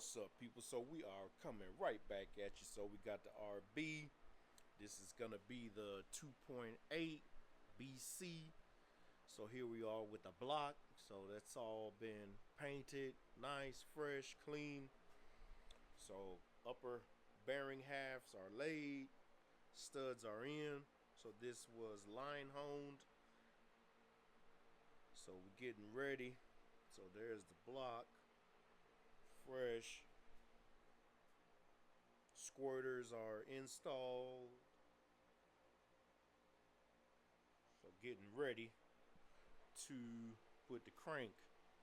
What's up, people? So we are coming right back at you. So we got the RB. This is gonna be the 2.8 BC. So here we are with the block. So that's all been painted, nice, fresh, clean. So upper bearing halves are laid, studs are in. So this was line honed. So we're getting ready. So there's the block, fresh. Squirters are installed. So getting ready to put the crank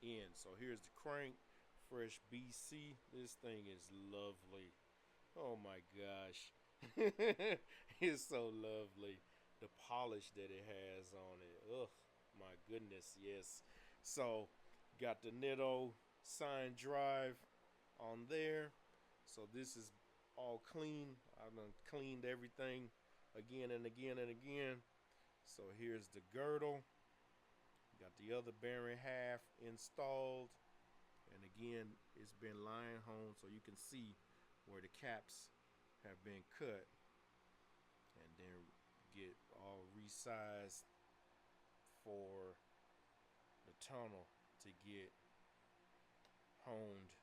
in. So here's the crank, fresh BC. This thing is lovely. Oh my gosh. It's so lovely. The polish that it has on it. Ugh, my goodness, yes. So got the Nitto sign drive on there. So this is all clean. I've done cleaned everything again and again and again. So here's the girdle. Got the other bearing half installed. And again, it's been line honed so you can see where the caps have been cut. And then get all resized for the tunnel to get honed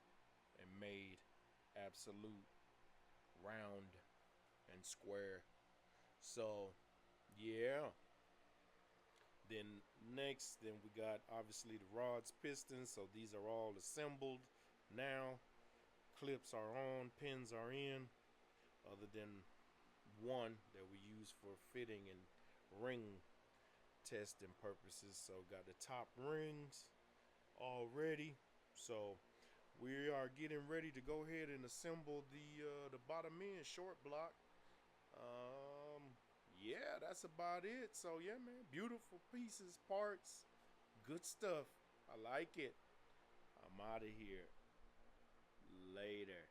and made absolute round and square. So yeah, then next we got obviously the rods, pistons. So these are all assembled now. Clips are on, pins are in, other than one that we use for fitting and ring testing purposes. So got the top rings all ready. So we are getting ready to go ahead and assemble the bottom end short block. Yeah, that's about it. So yeah, man, beautiful pieces, parts, good stuff. I like it. I'm out of here. Later.